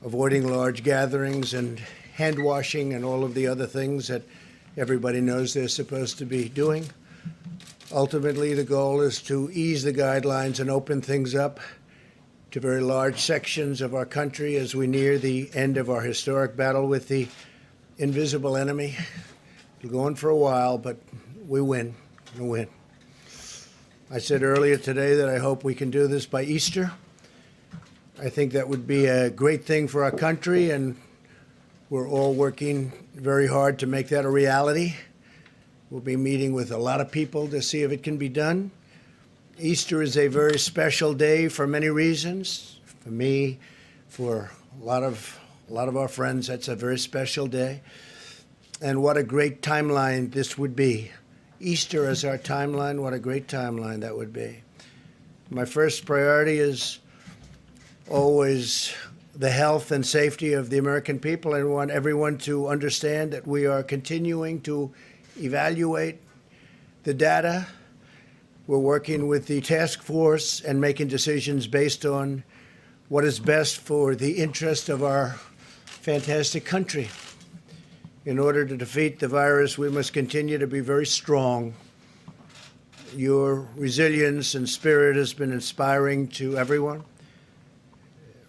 avoiding large gatherings and hand washing and all of the other things that everybody knows they're supposed to be doing. Ultimately, the goal is to ease the guidelines and open things up to very large sections of our country as we near the end of our historic battle with the invisible enemy. It'll go on for a while, but we win. We'll win. I said earlier today that I hope we can do this by Easter. I think that would be a great thing for our country, and we're all working very hard to make that a reality. We'll be meeting with a lot of people to see if it can be done. Easter is a very special day for many reasons. For me, for a lot of our friends, that's a very special day. And what a great timeline this would be. Easter as our timeline, what a great timeline that would be. My first priority is always the health and safety of the American people. I want everyone to understand that we are continuing to evaluate the data. We're working with the task force and making decisions based on what is best for the interest of our fantastic country. In order to defeat the virus, we must continue to be very strong. Your resilience and spirit has been inspiring to everyone.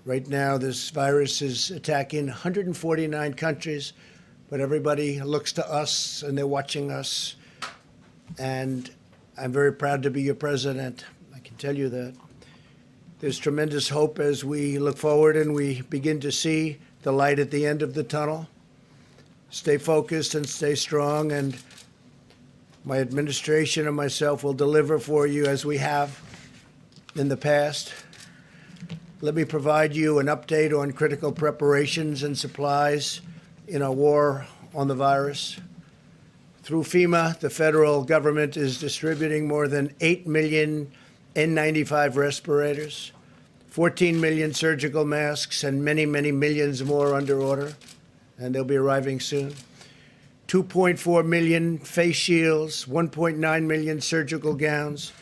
Right now, this virus is attacking 149 countries, but everybody looks to us and they're watching us. And I'm very proud to be your president. I can tell you that. There's tremendous hope as we look forward and we begin to see the light at the end of the tunnel. Stay focused and stay strong, and my administration and myself will deliver for you as we have in the past. Let me provide you an update on critical preparations and supplies in our war on the virus. Through FEMA, the federal government is distributing more than 8 million N95 respirators, 14 million surgical masks, and many, many millions more under order, and they'll be arriving soon. 2.4 million face shields, 1.9 million surgical gowns,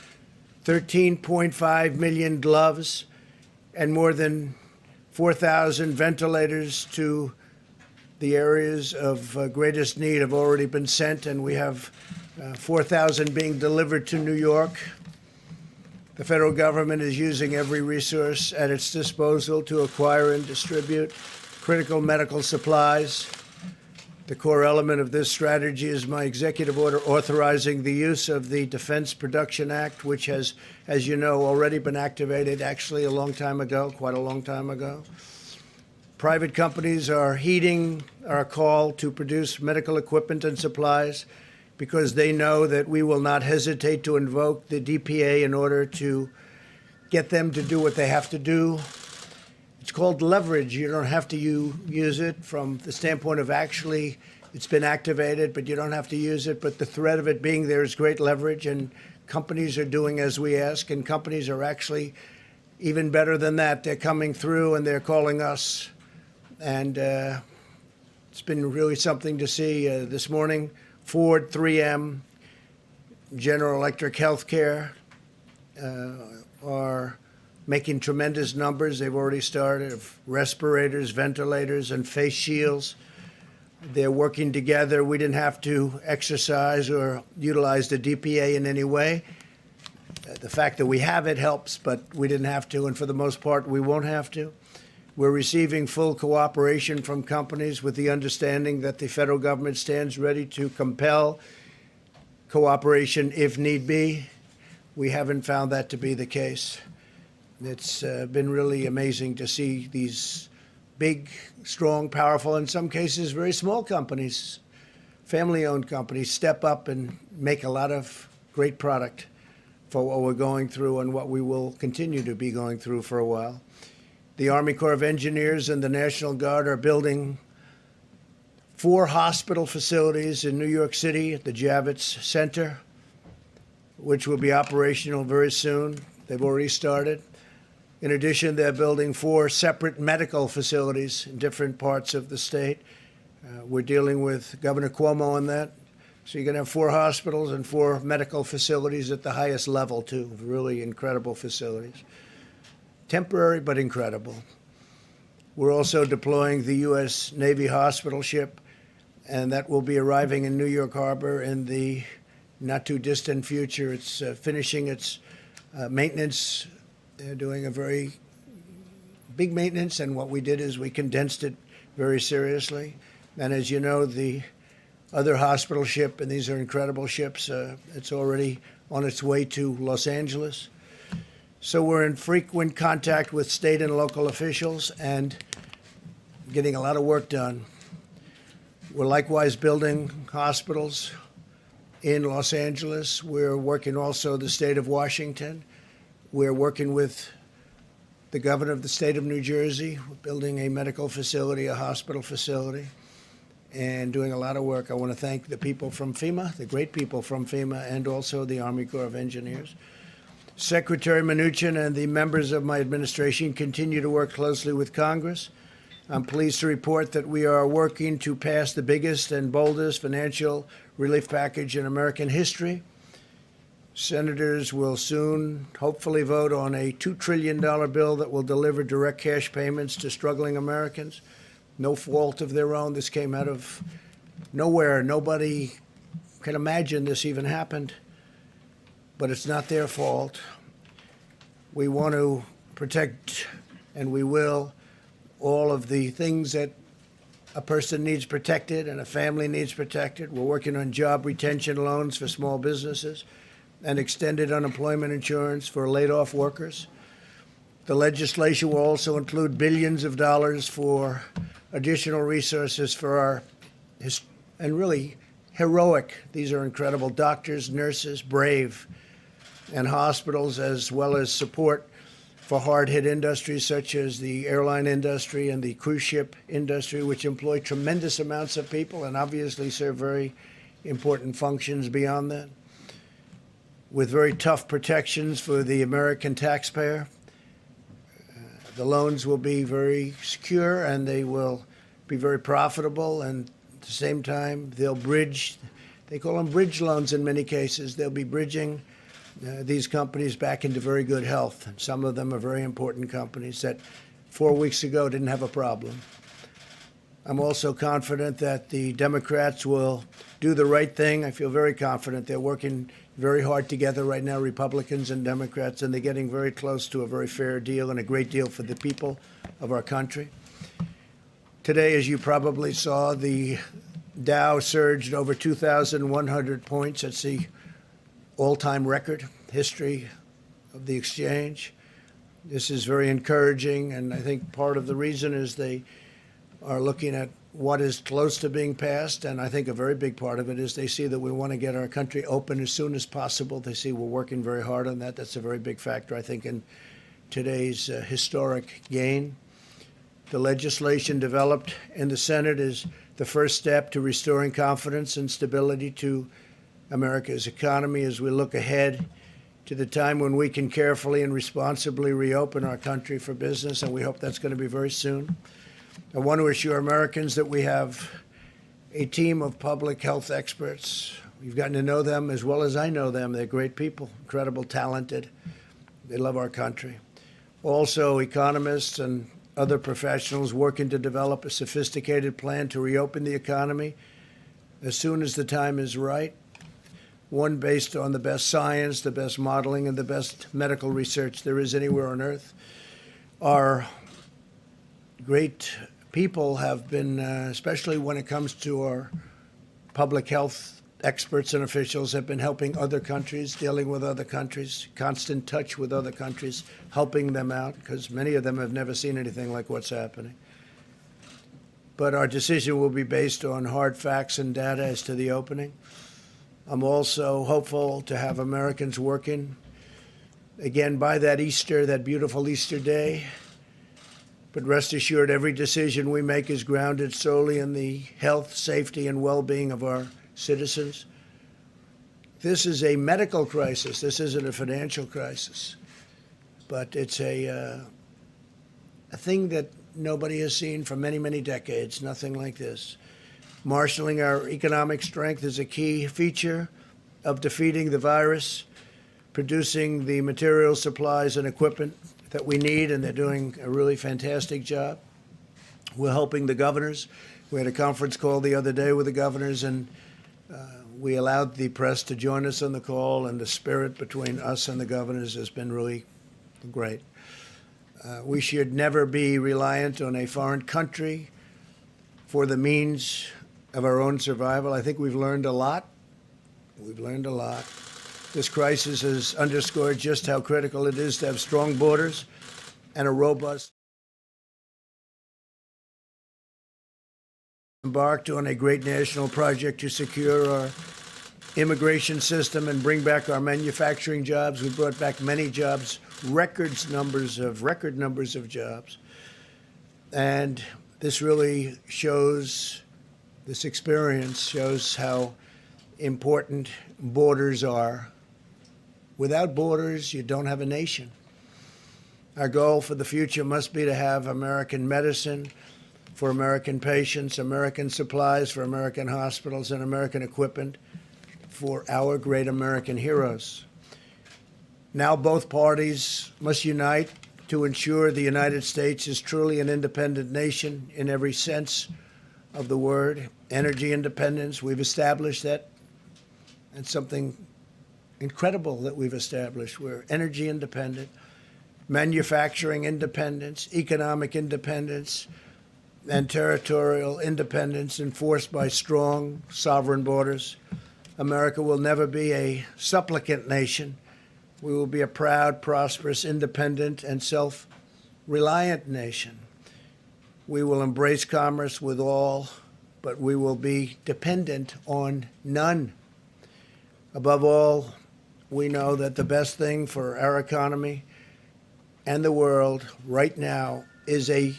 13.5 million gloves, and more than 4,000 ventilators to the areas of greatest need have already been sent, and we have 4,000 being delivered to New York. The federal government is using every resource at its disposal to acquire and distribute critical medical supplies. The core element of this strategy is my executive order authorizing the use of the Defense Production Act, which has, as you know, already been activated actually a long time ago, quite a long time ago. Private companies are heeding our call to produce medical equipment and supplies because they know that we will not hesitate to invoke the DPA in order to get them to do what they have to do. It's called leverage. You don't have to use it from the standpoint of actually it's been activated, but you don't have to use it. But the threat of it being there is great leverage, and companies are doing as we ask, and companies are actually even better than that. They're coming through and they're calling us. And it's been really something to see. This morning, Ford, 3M, General Electric Healthcare are making tremendous numbers. They've already started of respirators, ventilators, and face shields. They're working together. We didn't have to exercise or utilize the DPA in any way. The fact that we have it helps, but we didn't have to, and for the most part, we won't have to. We're receiving full cooperation from companies with the understanding that the federal government stands ready to compel cooperation if need be. We haven't found that to be the case. It's been really amazing to see these big, strong, powerful, in some cases very small companies, family-owned companies, step up and make a lot of great product for what we're going through and what we will continue to be going through for a while. The Army Corps of Engineers and the National Guard are building 4 hospital facilities in New York City at the Javits Center, which will be operational very soon. They've already started. In addition, they're building 4 separate medical facilities in different parts of the state. We're dealing with Governor Cuomo on that. So you're going to have 4 hospitals and 4 medical facilities at the highest level, too. Really incredible facilities. Temporary, but incredible. We're also deploying the U.S. Navy hospital ship, and that will be arriving in New York Harbor in the not too distant future. It's finishing its maintenance. They're doing a very big maintenance, and what we did is we condensed it very seriously. And as you know, the other hospital ship, and these are incredible ships, it's already on its way to Los Angeles. So we're in frequent contact with state and local officials and getting a lot of work done. We're likewise building hospitals in Los Angeles. We're working also the state of Washington. We're working with the governor of the state of New Jersey. We're building a medical facility, a hospital facility, and doing a lot of work. I want to thank the people from FEMA, the great people from FEMA, and also the Army Corps of Engineers. Secretary Mnuchin and the members of my administration continue to work closely with Congress. I'm pleased to report that we are working to pass the biggest and boldest financial relief package in American history. Senators will soon hopefully vote on a $2 trillion bill that will deliver direct cash payments to struggling Americans. No fault of their own. This came out of nowhere. Nobody can imagine this even happened, but it's not their fault. We want to protect, and we will, all of the things that a person needs protected and a family needs protected. We're working on job retention loans for small businesses and extended unemployment insurance for laid-off workers. The legislation will also include billions of dollars for additional resources for our, and really heroic, these are incredible doctors, nurses, brave, and hospitals, as well as support for hard-hit industries such as the airline industry and the cruise ship industry, which employ tremendous amounts of people and obviously serve very important functions beyond that, with very tough protections for the American taxpayer. The loans will be very secure and they will be very profitable, and at the same time they'll bridge, they call them bridge loans in many cases. They'll be bridging these companies back into very good health. And some of them are very important companies that 4 weeks ago didn't have a problem. I'm also confident that the Democrats will do the right thing. I feel very confident. They're working very hard together right now, Republicans and Democrats, and they're getting very close to a very fair deal and a great deal for the people of our country. Today, as you probably saw, the Dow surged over 2,100 points. That's the all-time record history of the exchange. This is very encouraging, and I think part of the reason is they are looking at what is close to being passed, and I think a very big part of it is they see that we want to get our country open as soon as possible. They see we're working very hard on that. That's a very big factor, I think, in today's historic gain. The legislation developed in the Senate is the first step to restoring confidence and stability to America's economy as we look ahead to the time when we can carefully and responsibly reopen our country for business, and we hope that's going to be very soon. I want to assure Americans that we have a team of public health experts. We've gotten to know them as well as I know them. They're great people, incredible, talented. They love our country. Also, economists and other professionals working to develop a sophisticated plan to reopen the economy as soon as the time is right. One based on the best science, the best modeling, and the best medical research there is anywhere on earth. Our great people have been, especially when it comes to our public health experts and officials, have been helping other countries, dealing with other countries, constant touch with other countries, helping them out, because many of them have never seen anything like what's happening. But our decision will be based on hard facts and data as to the opening. I'm also hopeful to have Americans working again by that Easter, that beautiful Easter day. But rest assured, every decision we make is grounded solely in the health, safety, and well-being of our citizens. This is a medical crisis. This isn't a financial crisis. But it's a thing that nobody has seen for many, many decades, nothing like this. Marshaling our economic strength is a key feature of defeating the virus, producing the materials, supplies, and equipment that we need, and they're doing a really fantastic job. We're helping the governors. We had a conference call the other day with the governors, and we allowed the press to join us on the call, and the spirit between us and the governors has been really great. We should never be reliant on a foreign country for the means of our own survival. I think we've learned a lot. We've learned a lot. This crisis has underscored just how critical it is to have strong borders and a robust. Embarked on a great national project to secure our immigration system and bring back our manufacturing jobs. We brought back many jobs, record numbers of jobs. And this really shows, this experience shows how important borders are. Without borders, you don't have a nation. Our goal for the future must be to have American medicine for American patients, American supplies for American hospitals, and American equipment for our great American heroes. Now both parties must unite to ensure the United States is truly an independent nation in every sense of the word. Energy independence, we've established that. And something incredible that we've established. We're energy independent, manufacturing independence, economic independence, and territorial independence enforced by strong sovereign borders. America will never be a supplicant nation. We will be a proud, prosperous, independent, and self-reliant nation. We will embrace commerce with all, but we will be dependent on none. Above all, we know that the best thing for our economy and the world right now is a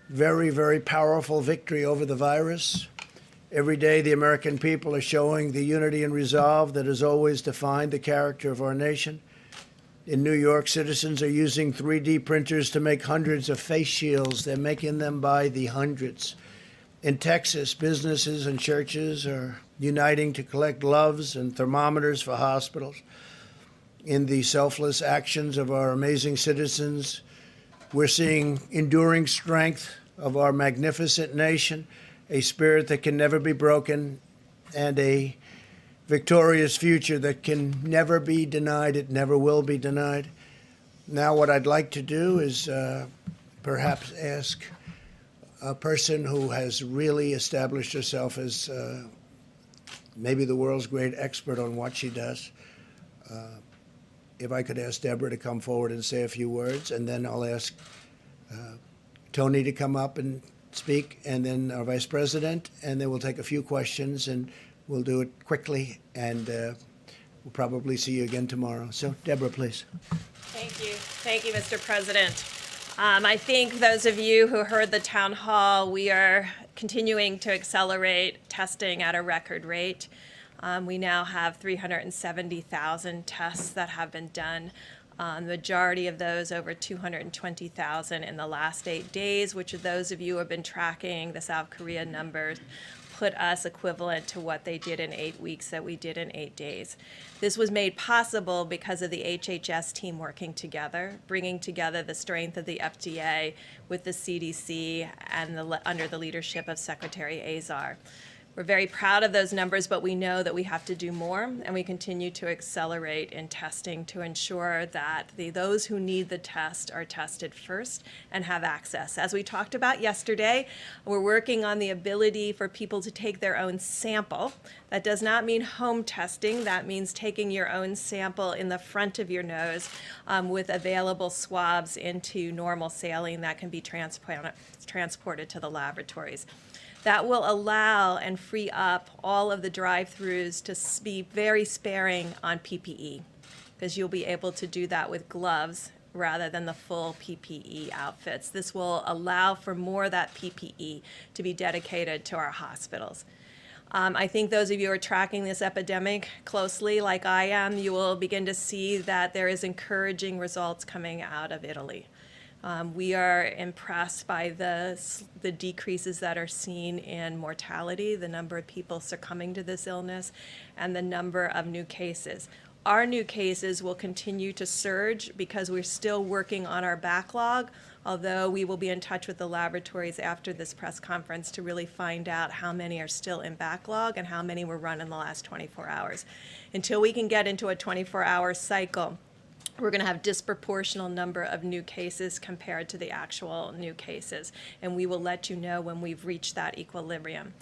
very, very powerful victory over the virus. Every day, the American people are showing the unity and resolve that has always defined the character of our nation. In New York, citizens are using 3D printers to make hundreds of face shields. They're making them by the hundreds. In Texas, businesses and churches are uniting to collect gloves and thermometers for hospitals. In the selfless actions of our amazing citizens, we're seeing enduring strength of our magnificent nation, a spirit that can never be broken, and a victorious future that can never be denied. It never will be denied. Now what I'd like to do is perhaps ask a person who has really established herself as maybe the world's great expert on what she does. If I could ask Deborah to come forward and say a few words, and then I'll ask Tony to come up and speak, and then our Vice President, and then we'll take a few questions, and we'll do it quickly, and we'll probably see you again tomorrow. So, Deborah, please. Thank you. Thank you, Mr. President. I think those of you who heard the town hall, we are continuing to accelerate testing at a record rate. We now have 370,000 tests that have been done. The majority of those, over 220,000 in the last 8 days, which those of you who have been tracking the South Korea numbers, put us equivalent to what they did in 8 weeks that we did in 8 days. This was made possible because of the HHS team working together, bringing together the strength of the FDA with the CDC and under the leadership of Secretary Azar. We're very proud of those numbers, but we know that we have to do more, and we continue to accelerate in testing to ensure that those who need the test are tested first and have access. As we talked about yesterday, we're working on the ability for people to take their own sample. That does not mean home testing. That means taking your own sample in the front of your nose with available swabs into normal saline that can be transported to the laboratories. That will allow and free up all of the drive-thrus to be very sparing on PPE, because you'll be able to do that with gloves rather than the full PPE outfits. This will allow for more of that PPE to be dedicated to our hospitals. I think those of you who are tracking this epidemic closely, like I am, you will begin to see that there is encouraging results coming out of Italy. We are impressed by the decreases that are seen in mortality, the number of people succumbing to this illness, and the number of new cases. Our new cases will continue to surge because we're still working on our backlog although we will be in touch with the laboratories after this press conference to really find out how many are still in backlog and how many were run in the last 24 hours. Until we can get into a 24-hour cycle, we're going to have disproportional number of new cases compared to the actual new cases, and we will let you know when we've reached that equilibrium.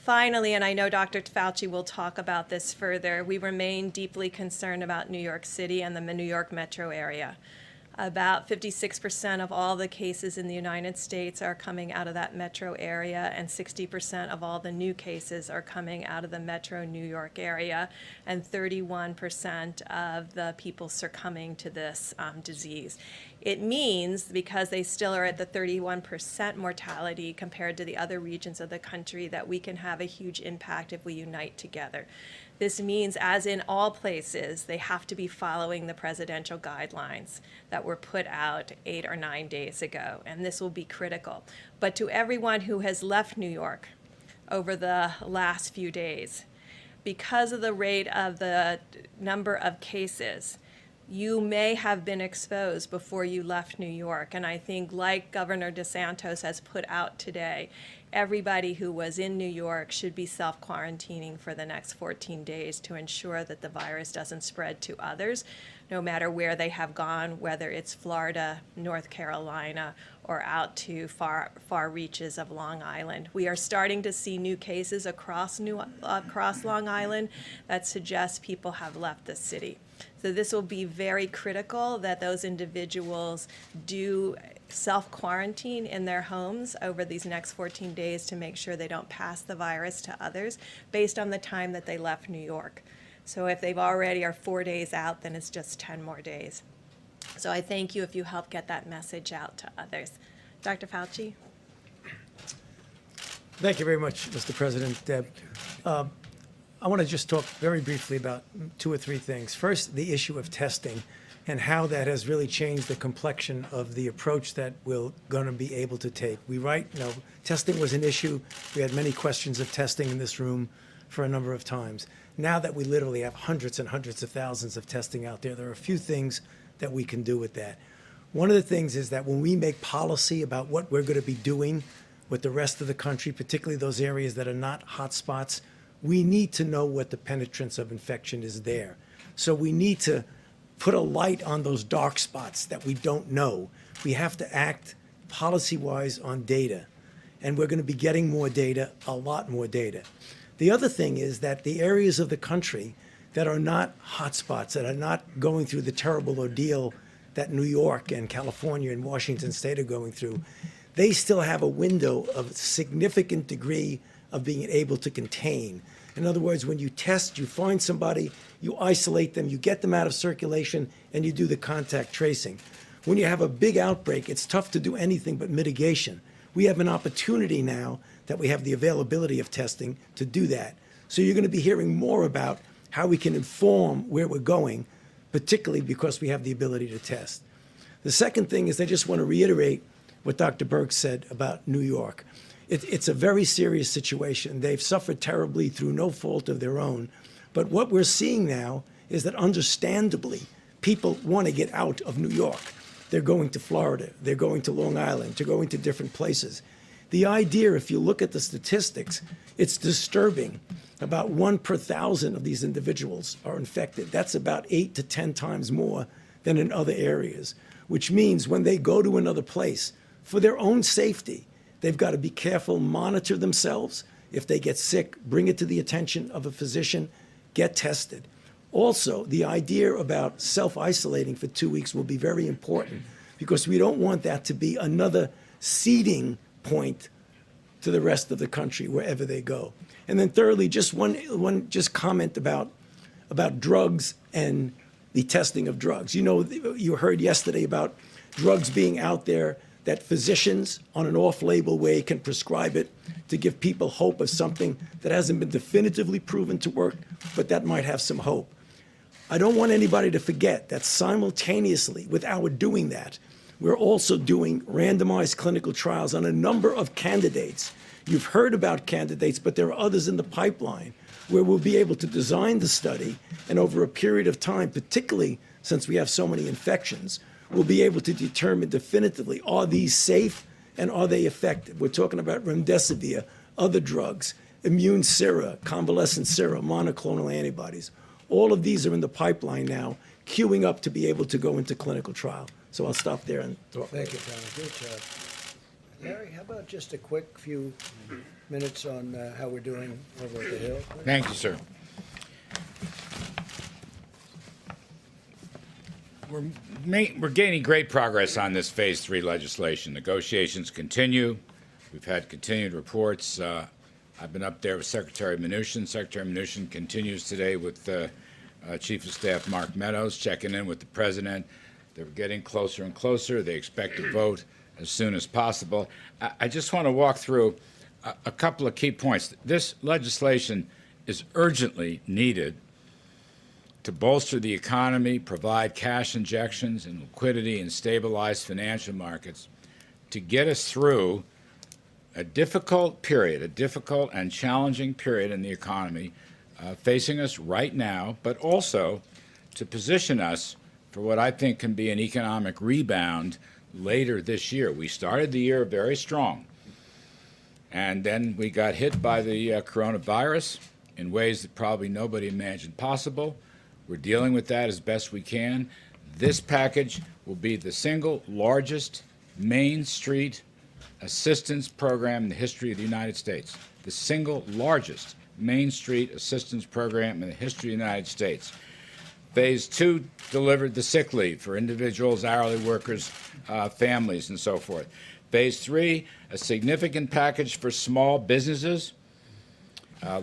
Finally, and I know Dr. Fauci will talk about this further, we remain deeply concerned about New York City and the New York metro area. About 56% of all the cases in the United States are coming out of that metro area, and 60% of all the new cases are coming out of the metro New York area, and 31% of the people succumbing to this disease. It means, because they still are at the 31% mortality compared to the other regions of the country, that we can have a huge impact if we unite together. This means, as in all places, they have to be following the presidential guidelines that were put out 8 or 9 days ago, and this will be critical. But to everyone who has left New York over the last few days, because of the rate of the number of cases, you may have been exposed before you left New York. And I think, like Governor DeSantis has put out today, everybody who was in New York should be self-quarantining for the next 14 days to ensure that the virus doesn't spread to others, no matter where they have gone, whether it's Florida, North Carolina, or out to far reaches of Long Island. We are starting to see new cases across Long Island that suggest people have left the city. So this will be very critical that those individuals do self-quarantine in their homes over these next 14 days to make sure they don't pass the virus to others based on the time that they left New York. So if they've already are 4 days out, then it's just 10 more days. So I thank you if you help get that message out to others. Dr. Fauci? Thank you very much, Mr. President. Deb. I want to just talk very briefly about 2 or 3 things. First, the issue of testing and how that has really changed the complexion of the approach that we're going to be able to take. Testing was an issue. We had many questions of testing in this room for a number of times. Now that we literally have hundreds and hundreds of thousands of testing out there are a few things that we can do with that. One of the things is that when we make policy about what we're going to be doing with the rest of the country, particularly those areas that are not hot spots, we need to know what the penetrance of infection is there. So we need to put a light on those dark spots that we don't know. We have to act policy-wise on data, and we're going to be getting more data, a lot more data. The other thing is that the areas of the country that are not hotspots, that are not going through the terrible ordeal that New York and California and Washington State are going through, they still have a window of significant degree of being able to contain. In other words, when you test, you find somebody, you isolate them, you get them out of circulation, and you do the contact tracing. When you have a big outbreak, it's tough to do anything but mitigation. We have an opportunity now that we have the availability of testing to do that. So you're going to be hearing more about how we can inform where we're going, particularly because we have the ability to test. The second thing is I just want to reiterate what Dr. Birx said about New York. It's a very serious situation. They've suffered terribly through no fault of their own. But what we're seeing now is that, understandably, people want to get out of New York. They're going to Florida. They're going to Long Island. They're going to different places. The idea, if you look at the statistics, it's disturbing. About 1 per 1,000 of these individuals are infected. That's about 8 to 10 times more than in other areas, which means when they go to another place, for their own safety, they've got to be careful, monitor themselves. If they get sick, bring it to the attention of a physician, get tested. Also, the idea about self-isolating for 2 weeks will be very important because we don't want that to be another seeding point to the rest of the country wherever they go. And then thirdly, just one comment about drugs and the testing of drugs. You heard yesterday about drugs being out there that physicians on an off-label way can prescribe it to give people hope of something that hasn't been definitively proven to work, but that might have some hope. I don't want anybody to forget that simultaneously with our doing that, we're also doing randomized clinical trials on a number of candidates. You've heard about candidates, but there are others in the pipeline where we'll be able to design the study, and over a period of time, particularly since we have so many infections, we'll be able to determine definitively, are these safe and are they effective? We're talking about remdesivir, other drugs, immune sera, convalescent sera, monoclonal antibodies. All of these are in the pipeline now, queuing up to be able to go into clinical trial. So I'll stop there and talk. Thank you, Tommy. Good job. Larry, how about just a quick few minutes on how we're doing over at the Hill? Thank you, sir. We're gaining great progress on this Phase 3 legislation. Negotiations continue. We've had continued reports. I've been up there with Secretary Mnuchin. Secretary Mnuchin continues today with Chief of Staff Mark Meadows, checking in with the President. They're getting closer and closer. They expect to vote as soon as possible. I just want to walk through a couple of key points. This legislation is urgently needed to bolster the economy, provide cash injections and liquidity, and stabilize financial markets to get us through a difficult period, a difficult and challenging period in the economy facing us right now, but also to position us for what I think can be an economic rebound later this year. We started the year very strong, and then we got hit by the coronavirus in ways that probably nobody imagined possible. We're dealing with that as best we can. This package will be the single largest Main Street assistance program in the history of the United States. The single largest Main Street assistance program in the history of the United States. Phase 2 delivered the sick leave for individuals, hourly workers, families, and so forth. Phase 3, a significant package for small businesses.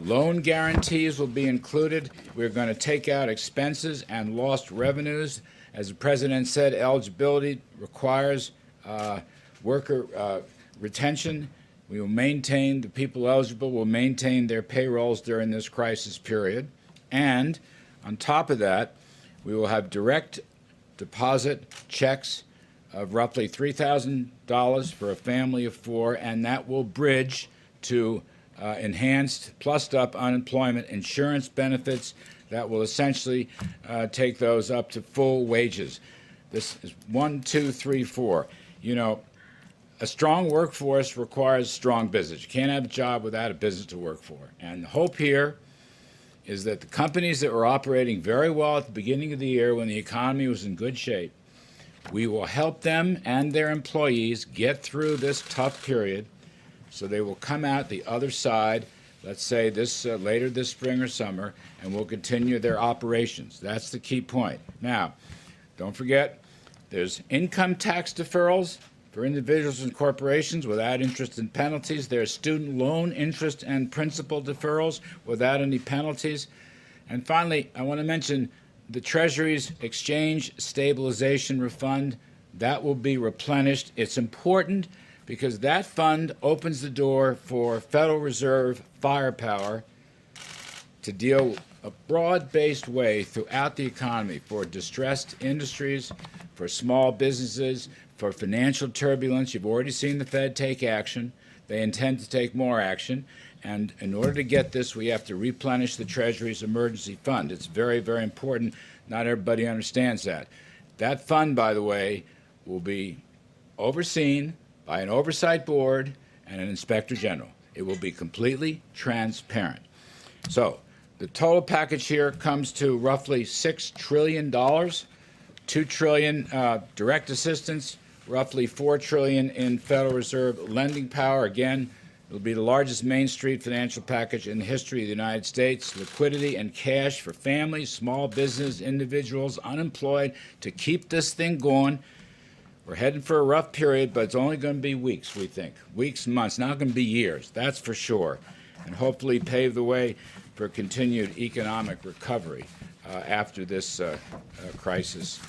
Loan guarantees will be included. We're going to take out expenses and lost revenues. As the President said, eligibility requires worker retention. We will maintain, the people eligible will maintain their payrolls during this crisis period. And on top of that, we will have direct deposit checks of roughly $3,000 for a family of 4, and that will bridge to enhanced, plussed-up unemployment insurance benefits that will essentially take those up to full wages. This is 1, 2, 3, 4. You know, a strong workforce requires strong business. You can't have a job without a business to work for. And the hope here is that the companies that were operating very well at the beginning of the year when the economy was in good shape, we will help them and their employees get through this tough period so they will come out the other side, let's say this later this spring or summer, and will continue their operations. That's the key point. Now, don't forget, there's income tax deferrals for individuals and corporations without interest and penalties. There's student loan interest and principal deferrals without any penalties. And finally, I want to mention the Treasury's exchange stabilization refund. That will be replenished. It's important because that fund opens the door for Federal Reserve firepower to deal a broad-based way throughout the economy for distressed industries, for small businesses, for financial turbulence. You've already seen the Fed take action. They intend to take more action. And in order to get this, we have to replenish the Treasury's emergency fund. It's very, very important. Not everybody understands that. That fund, by the way, will be overseen by an oversight board and an inspector general. It will be completely transparent. So the total package here comes to roughly $6 trillion, $2 trillion direct assistance, roughly $4 trillion in Federal Reserve lending power. Again, it'll be the largest Main Street financial package in the history of the United States. Liquidity and cash for families, small business, individuals, unemployed, to keep this thing going. We're heading for a rough period, but it's only going to be weeks, we think. Weeks, months, not going to be years, that's for sure. And hopefully pave the way for continued economic recovery after this crisis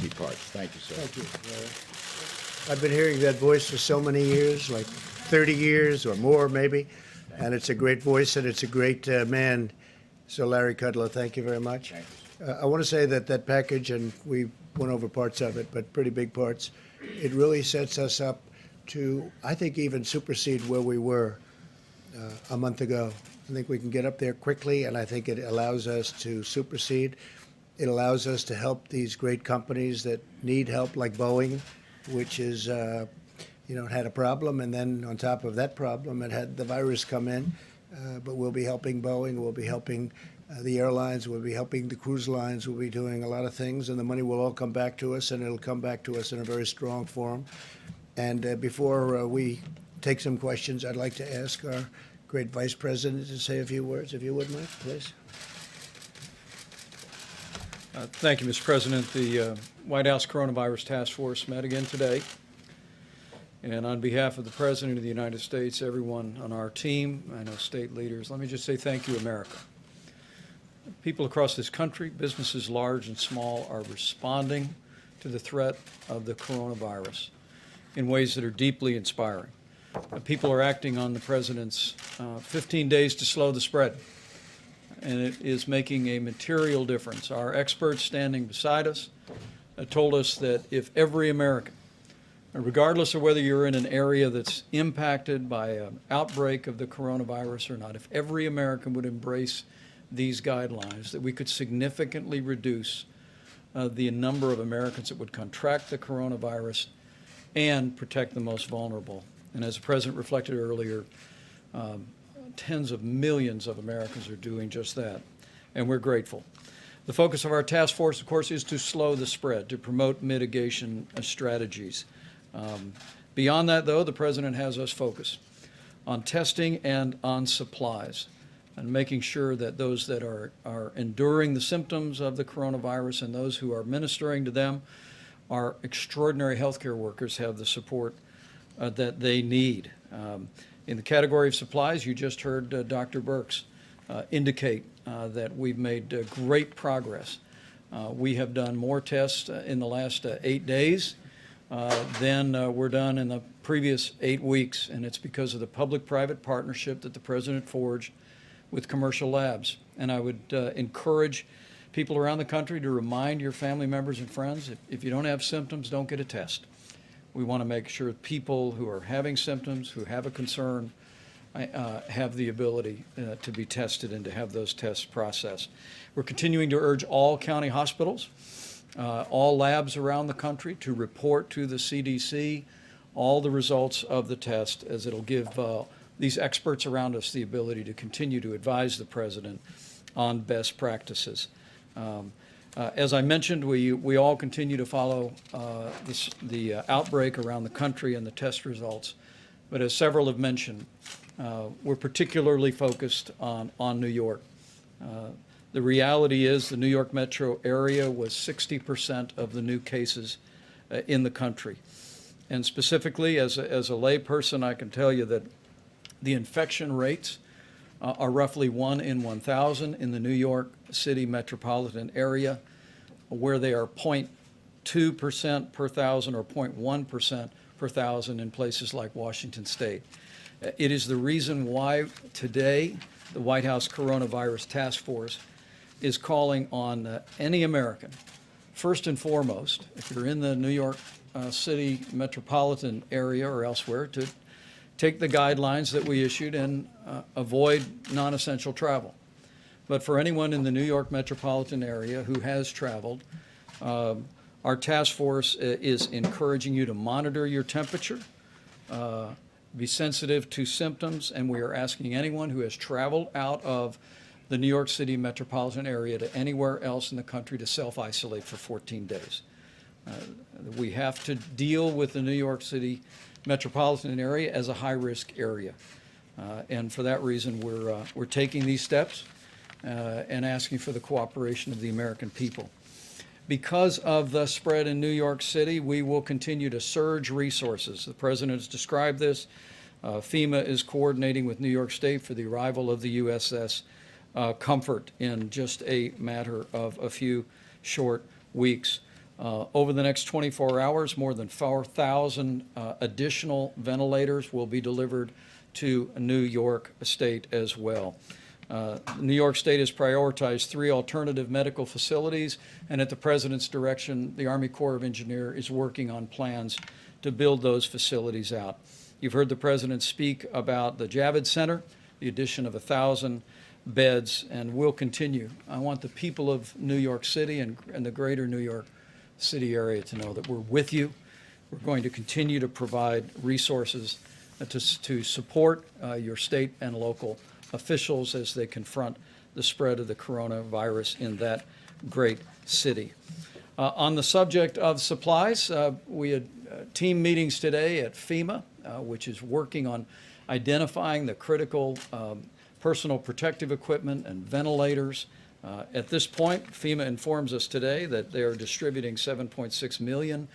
departs. Thank you, sir. Thank you. I've been hearing that voice for so many years, like 30 years or more maybe, and it's a great voice and it's a great man. So Larry Kudlow, thank you very much. Thank I want to say that that package, and we went over parts of it, but pretty big parts, it really sets us up to, I think, even supersede where we were a month ago. I think we can get up there quickly, and I think it allows us to supersede. It allows us to help these great companies that need help, like Boeing, which is, had a problem, and then on top of that problem, it had the virus come in. But we'll be helping Boeing, we'll be helping the airlines, we'll be helping the cruise lines, we'll be doing a lot of things, and the money will all come back to us, and it'll come back to us in a very strong form. And before we take some questions, I'd like to ask our great Vice President to say a few words, if you would, Mike, please. Thank you, Mr. President. The White House Coronavirus Task Force met again today. And on behalf of the President of the United States, everyone on our team, I know state leaders, let me just say thank you, America. People across this country, businesses large and small, are responding to the threat of the coronavirus in ways that are deeply inspiring. People are acting on the President's 15 days to slow the spread, and it is making a material difference. Our experts standing beside us told us that if every American, regardless of whether you're in an area that's impacted by an outbreak of the coronavirus or not, if every American would embrace these guidelines, that we could significantly reduce the number of Americans that would contract the coronavirus and protect the most vulnerable. And as the President reflected earlier, tens of millions of Americans are doing just that, and we're grateful. The focus of our task force, of course, is to slow the spread, to promote mitigation strategies. Beyond that, though, the President has us focused on testing and on supplies and making sure that those that are enduring the symptoms of the coronavirus and those who are ministering to them, our extraordinary healthcare workers, have the support that they need. In the category of supplies, you just heard Dr. Birx indicate that we've made great progress. We have done more tests in the last 8 days than were done in the previous 8 weeks, and it's because of the public-private partnership that the President forged with commercial labs. And I would encourage people around the country to remind your family members and friends, if you don't have symptoms, don't get a test. We want to make sure people who are having symptoms, who have a concern, have the ability to be tested and to have those tests processed. We're continuing to urge all county hospitals, all labs around the country to report to the CDC all the results of the test, as it'll give these experts around us the ability to continue to advise the President on best practices. As I mentioned, we all continue to follow the outbreak around the country and the test results. But as several have mentioned, we're particularly focused on New York. The reality is the New York metro area was 60% of the new cases in the country. And specifically, as a lay person, I can tell you that the infection rates are roughly 1 in 1,000 in the New York City metropolitan area, where they are 0.2% per thousand or 0.1% per thousand in places like Washington State. It is the reason why today the White House Coronavirus Task Force is calling on any American, first and foremost, if you're in the New York City metropolitan area or elsewhere, to take the guidelines that we issued and avoid non-essential travel. But for anyone in the New York metropolitan area who has traveled, our task force is encouraging you to monitor your temperature, be sensitive to symptoms, and we are asking anyone who has traveled out of the New York City metropolitan area to anywhere else in the country to self-isolate for 14 days. We have to deal with the New York City metropolitan area as a high-risk area. And for that reason, we're taking these steps and asking for the cooperation of the American people. Because of the spread in New York City, we will continue to surge resources. The President has described this. FEMA is coordinating with New York State for the arrival of the USS Comfort in just a matter of a few short weeks. Over the next 24 hours, more than 4,000 additional ventilators will be delivered to New York State as well. New York State has prioritized 3 alternative medical facilities, and at the President's direction, the Army Corps of Engineers is working on plans to build those facilities out. You've heard the President speak about the Javits Center, the addition of 1,000 beds, and we'll continue. I want the people of New York City and the greater New York City area to know that we're with you. We're going to continue to provide resources to support your state and local officials as they confront the spread of the coronavirus in that great city. On the subject of supplies, we had team meetings today at FEMA, which is working on identifying the critical personal protective equipment and ventilators. At this point, FEMA informs us today that they are distributing 7.6 million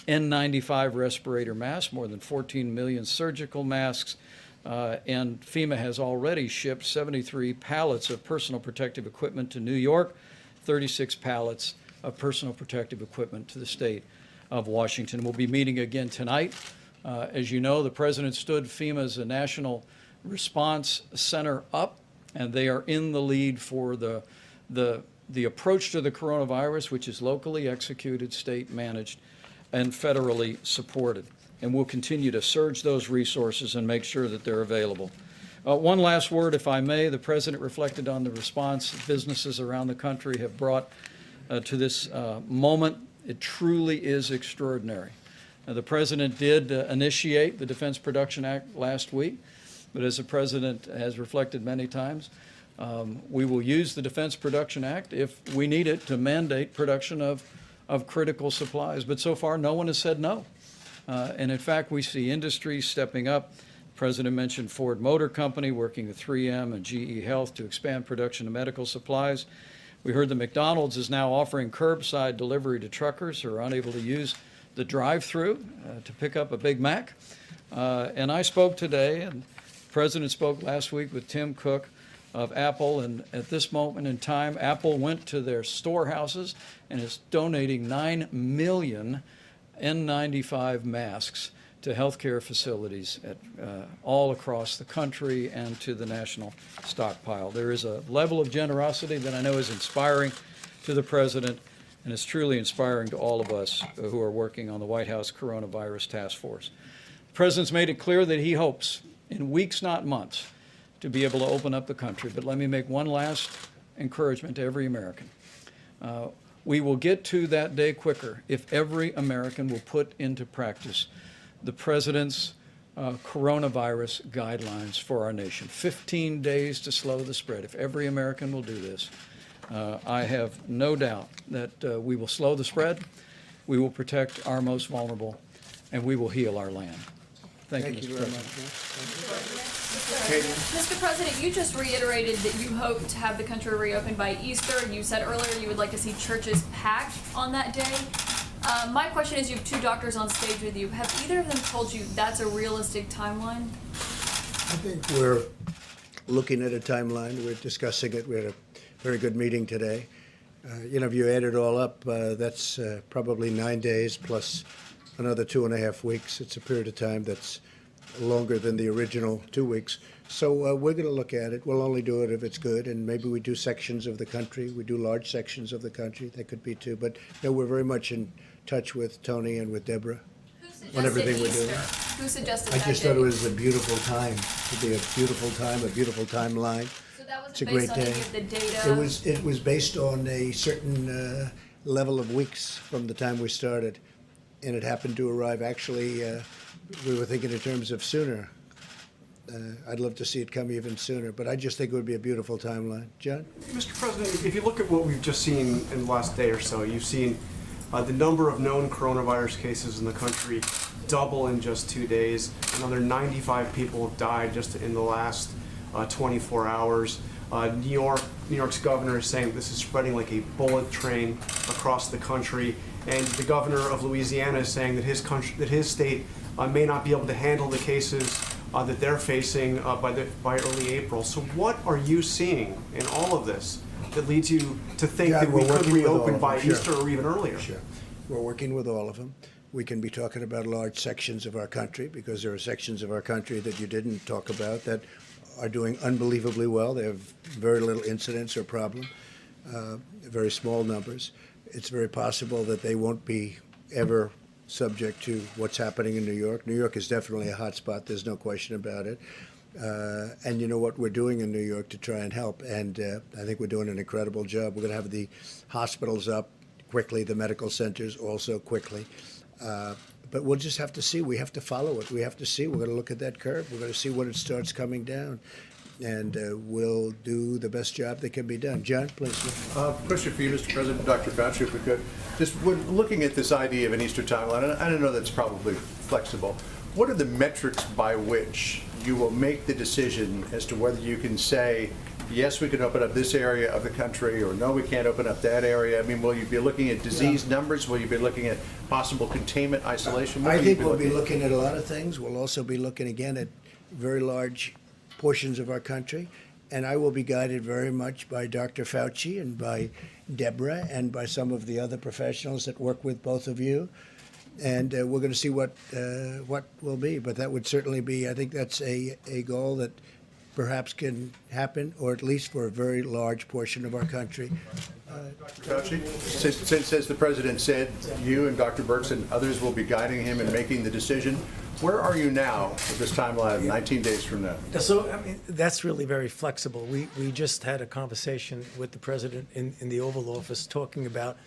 N95 respirator masks, more than 14 million surgical masks, and FEMA has already shipped 73 pallets of personal protective equipment to New York, 36 pallets of personal protective equipment to the state of Washington. We'll be meeting again tonight. As you know, the President stood FEMA as a national response center up, and they are in the lead for the approach to the coronavirus, which is locally executed, state managed, and federally supported. And we'll continue to surge those resources and make sure that they're available. One last word, if I may. The President reflected on the response businesses around the country have brought to this moment. It truly is extraordinary. The President did initiate the Defense Production Act last week, but as the President has reflected many times, we will use the Defense Production Act if we need it to mandate production of critical supplies. But so far, no one has said no. And in fact, we see industries stepping up. The President mentioned Ford Motor Company working with 3M and GE Health to expand production of medical supplies. We heard that McDonald's is now offering curbside delivery to truckers who are unable to use the drive-through to pick up a Big Mac. And I spoke today, and the President spoke last week with Tim Cook of Apple, and at this moment in time, Apple went to their storehouses and is donating 9 million N95 masks to healthcare facilities all across the country and to the national stockpile. There is a level of generosity that I know is inspiring to the President, and it's truly inspiring to all of us who are working on the White House Coronavirus Task Force. The President's made it clear that he hopes, in weeks, not months, to be able to open up the country. But let me make one last encouragement to every American. We will get to that day quicker if every American will put into practice the President's coronavirus guidelines for our nation. 15 days to slow the spread. If every American will do this, I have no doubt that we will slow the spread, we will protect our most vulnerable, and we will heal our land. Thank you, Mr. President. Mr. President, you just reiterated that you hope to have the country reopened by Easter. You said earlier you would like to see churches packed on that day. My question is, you have two doctors on stage with you. Have either of them told you that's a realistic timeline? I think we're looking at a timeline. We're discussing it. We had a very good meeting today. If you add it all up, that's probably 9 days plus another 2.5 weeks. It's a period of time that's longer than the original 2 weeks. So we're going to look at it. We'll only do it if it's good, and maybe we do sections of the country. We do large sections of the country. That could be two. But no, we're very much in touch with Tony and with Deborah on everything we're doing. Who suggested I that just date? thought it was a beautiful time. To be a beautiful time, a beautiful timeline. So that was It's a based great on day. any of the data? It was based on a certain level of weeks from the time we started, and it happened to arrive. Actually, we were thinking in terms of sooner. I'd love to see it come even sooner, but I just think it would be a beautiful timeline. John? Mr. President, if you look at what we've just seen in the last day or so, you've seen the number of known coronavirus cases in the country double in just 2 days. Another 95 people have died just in the last 24 hours. New York's governor is saying this is spreading like a bullet train across the country, and the governor of Louisiana is saying that his state may not be able to handle the cases that they're facing by early April. So what are you seeing in all of this that leads you to think that we could reopen by Easter or even earlier? Sure. We're working with all of them. We can be talking about large sections of our country because there are sections of our country that you didn't talk about that are doing unbelievably well. They have very little incidence or problem, very small numbers. It's very possible that they won't be ever subject to what's happening in New York. New York is definitely a hot spot. There's no question about it. And you know what we're doing in New York to try and help. And I think we're doing an incredible job. We're going to have the hospitals up quickly, the medical centers also quickly. But we'll just have to see. We have to follow it. We have to see. We're going to look at that curve. We're going to see when it starts coming down. And we'll do the best job that can be done. John, please. Question for you, Mr. President, Dr. Fauci, if we could. Just when looking at this idea of an Easter timeline, and I don't know that's probably flexible, what are the metrics by which you will make the decision as to whether you can say, yes, we can open up this area of the country, or no, we can't open up that area? I mean, will you be looking at disease numbers? Will you be looking at possible containment, isolation? I think we'll be looking at a lot of things. We'll also be looking again at very large portions of our country. And I will be guided very much by Dr. Fauci and by Deborah and by some of the other professionals that work with both of you. And we're going to see what will be. But that would certainly be, I think that's a goal that perhaps can happen, or at least for a very large portion of our country. Dr. Fauci, since, as the President said, you and Dr. Birx and others will be guiding him in making the decision, where are you now with this timeline of 19 days from now? So, I mean, that's really very flexible. We just had a conversation with the President in the Oval Office talking about,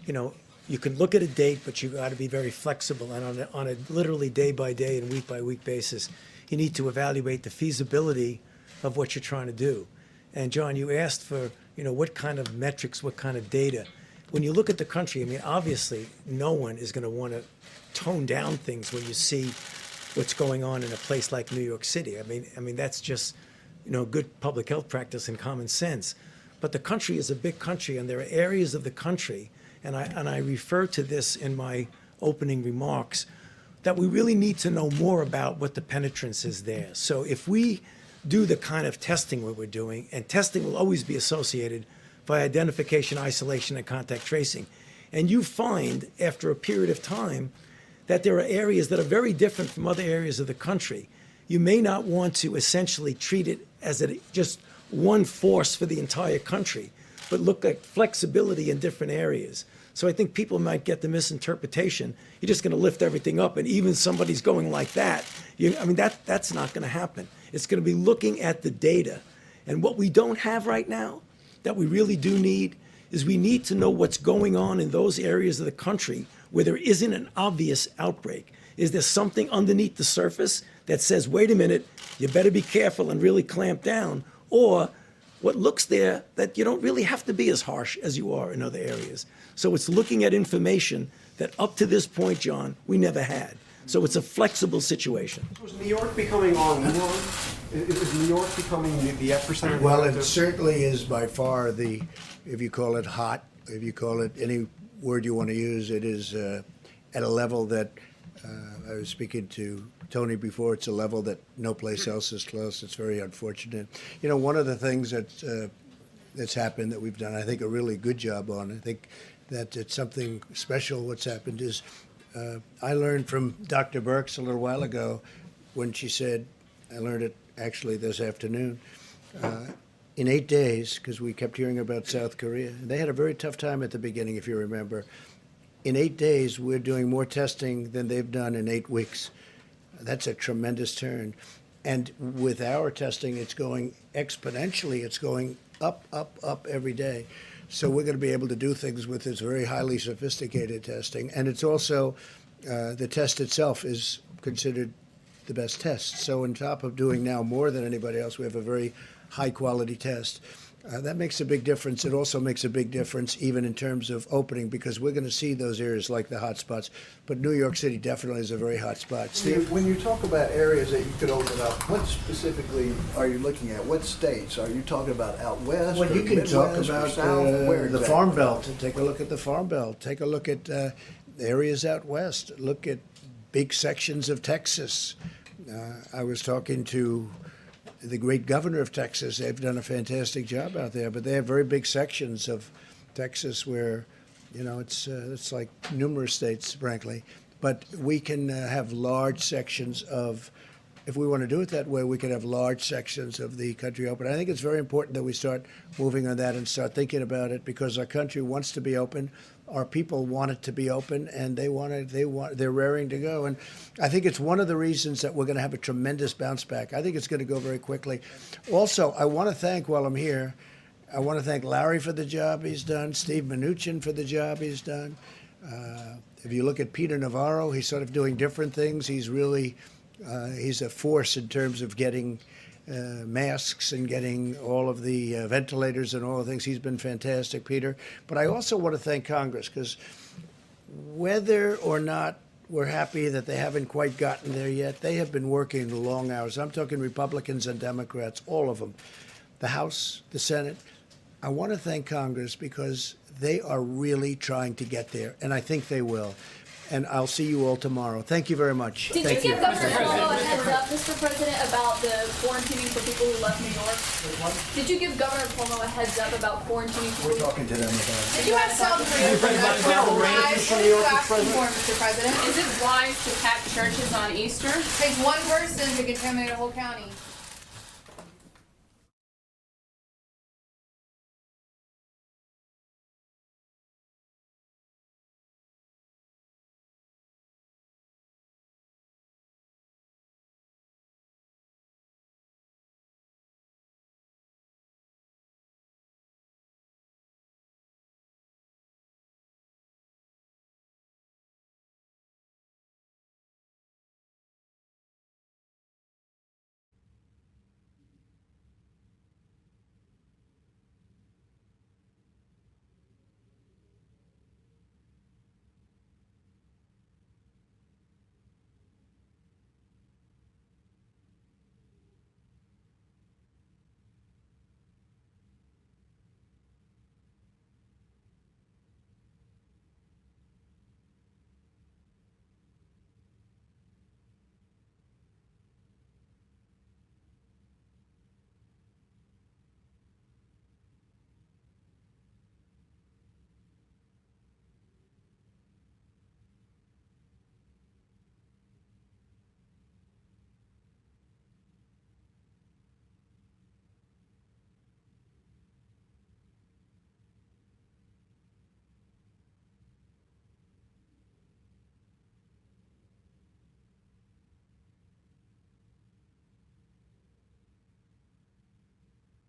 you know, you can look at a date, but you got to be very flexible. And on a literally day-by-day and week-by-week basis, you need to evaluate the feasibility of what you're trying to do. And John, you asked for, you know, what kind of metrics, what kind of data. When you look at the country, I mean, obviously, no one is going to want to tone down things when you see what's going on in a place like New York City. I mean, that's just, you know, good public health practice and common sense. But the country is a big country, and there are areas of the country, and I refer to this in my opening remarks, that we really need to know more about what the penetrance is there. So if we do the kind of testing what we're doing, and testing will always be associated by identification, isolation, and contact tracing, and you find after a period of time that there are areas that are very different from other areas of the country, you may not want to essentially treat it as just one force for the entire country, but look at flexibility in different areas. So I think people might get the misinterpretation, you're just going to lift everything up, and even somebody's going like that. That's not going to happen. It's going to be looking at the data. And what we don't have right now, that we really do need, is we need to know what's going on in those areas of the country where there isn't an obvious outbreak. Is there something underneath the surface that says, wait a minute, you better be careful and really clamp down? Or what looks there that you don't really have to be as harsh as you are in other areas. So it's looking at information that up to this point, John, we never had. So it's a flexible situation. So is New York becoming our norm? Is New York becoming the epicenter? Well, it certainly is by far the, if you call it hot, if you call it any word you want to use, it is at a level that, I was speaking to Tony before, it's a level that no place else is close. It's very unfortunate. You know, one of the things that's happened that we've done, I think, a really good job on, I think that it's something special what's happened is, I learned from Dr. Birx a little while ago when she said, I learned it actually this afternoon, in 8 days, because we kept hearing about South Korea. They had a very tough time at the beginning, if you remember. In 8 days, we're doing more testing than they've done in 8 weeks. That's a tremendous turn. And with our testing, it's going exponentially. It's going up, up, up every day. So we're going to be able to do things with this very highly sophisticated testing. And it's also, the test itself is considered the best test. So on top of doing now more than anybody else, we have a very high quality test. That makes a big difference. It also makes a big difference even in terms of opening, because we're going to see those areas like the hot spots. But New York City definitely is a very hot spot. Steve? When you talk about areas that you could open up, what specifically are you looking at? What states? Are you talking about out west? Well, you can Midwest, talk or about south? Where the exactly? Farm Belt. Take a look at the Farm Belt. Take a look at areas out west. Look at big sections of Texas. I was talking to the great governor of Texas. They've done a fantastic job out there, but they have very big sections of Texas where, you know, it's like numerous states, frankly. But we can have large sections of if we want to do it that way, we could have large sections of the country open. I think it's very important that we start moving on that and start thinking about it, because our country wants to be open. Our people want it to be open, and they're raring to go. And I think it's one of the reasons that we're going to have a tremendous bounce back. I think it's going to go very quickly. Also, I want to thank, while I'm here, I want to thank Larry for the job he's done, Steve Mnuchin for the job he's done. If you look at Peter Navarro, he's sort of doing different things. He's really, he's a force in terms of getting masks and getting all of the ventilators and all the things. He's been fantastic, Peter. But I also want to thank Congress, because whether or not we're happy that they haven't quite gotten there yet, they have been working long hours. I'm talking Republicans and Democrats, all of them. The House, the Senate. I want to thank Congress, because they are really trying to get there, and I think they will. And I'll see you all tomorrow. Thank you very much. Did Thank you give you. Governor Cuomo a heads up, Mr. President, about the quarantining for people who left New York? Did you give Governor Cuomo a heads up about quarantining people? We're talking to them about it. Did you have some Mr. President? Is it wise to pack churches on Easter? It takes one person to contaminate a whole county.